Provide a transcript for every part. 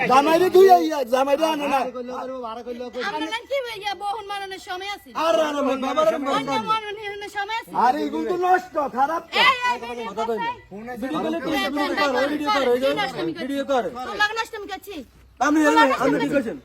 জামাইরে দুই জামাইরে আনে না আরে এগুলো তো নষ্ট খারাপ আমি কি করছেন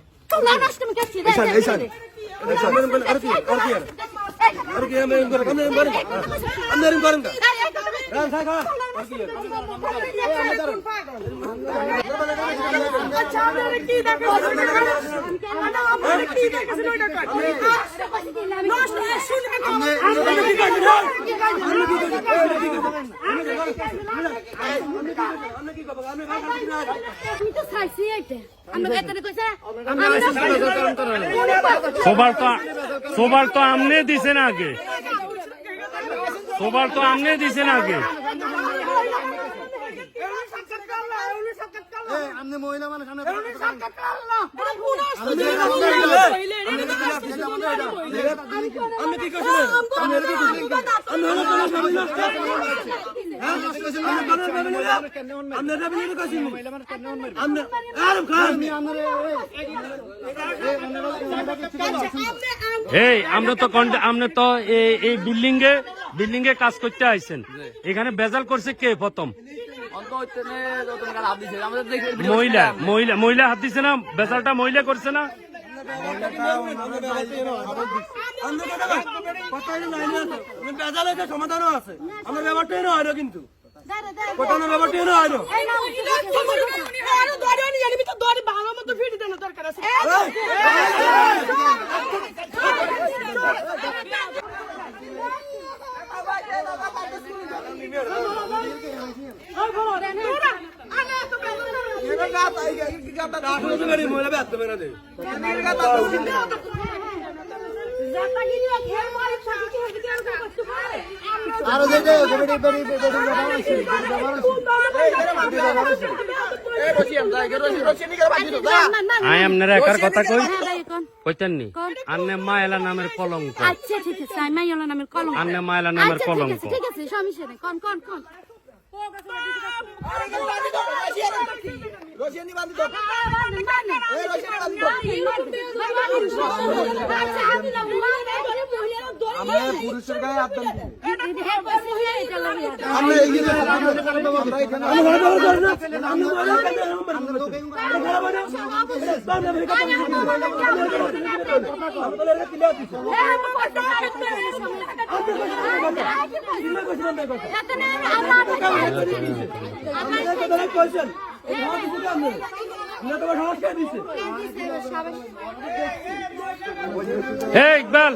সোবার তো আমনে দিছেন আগে সোবার তো আমনে দিছেন আগে আমনে মহিলা মানে সামনে এই আমরা তো এই বিল্ডিং এ কাজ করতে আইছেন এখানে বেজাল করছে কে প্রথম মহিলা হাত দিছে না বেজালটা মহিলা করছে না সমাধানও আছে আমার ব্যাপারটাই না হয়তো কিন্তু ব্যাপারটাই না হয়তো আপনারা একার কথা কইতেননি আন্নে মায়েলা নামের কলঙ্ক আচ্ছা ঠিক আছে মায়েলা নামের কলঙ্ক আন্নে মায়েলা নামের কলঙ্ক ঠিক আছে সমস্যা নেই কোন পুরুষের গায়ে আবদান হে ইকবাল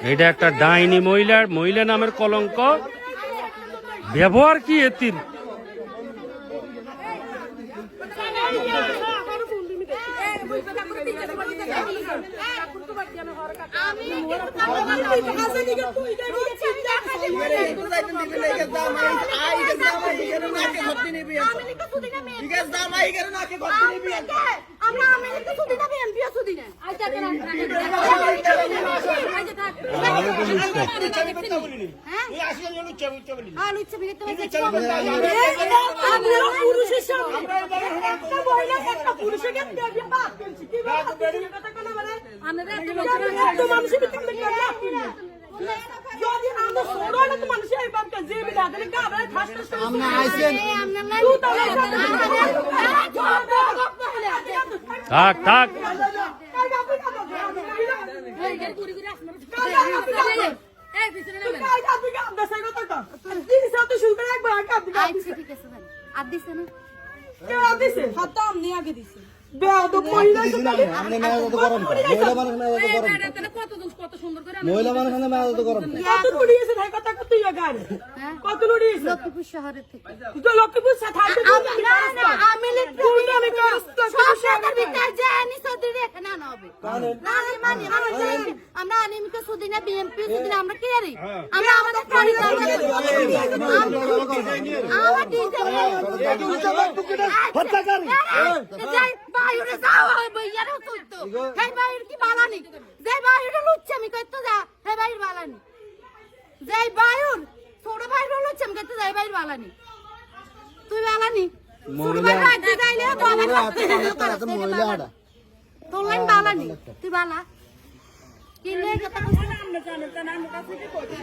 এটা একটা ডাইনি মহিলা নামের কলঙ্ক ব্যবহার কি এতির থাক থাক বেয়াদব মহিলা আপনি মেয়াদ গরম মহিলা মানুষ মেয়াদ গরম কত সুন্দর করে মহিলা মানুষ মেয়াদ গরম কত লুড়িয়েছে ভাই কথা কত গান কত লুড়িয়েছে লক্ষ্মীপুর শহরের থেকে তো লক্ষ্মীপুর সাথে আমি সরকার ভিতরে যে আনি সদিনে এখানে আনা হবে আমরা আনিমিকে সুদিনে বিএমপি সুদিনে আমরা কি জানি আমরা আমাদের পরিবার আমার হত্যাকারী যাই বাইরে যাও বইয়ারও কইতো হে বাইরে কি বালানি যাই বাইরে লুচ্ছে আমি কইতো যা হে বাইরে বালানি যাই বাইরে ছোট বাইরে লুচ্ছে আমি কইতো যাই বাইরে বালানি তুই বালানি ছোট বাইরে যাইলে বাবা মহিলা আডা তোর লাইন বালানি তুই বালা কিনে কথা কইছ না আমরা জানি না আমরা কাছে কি কইছি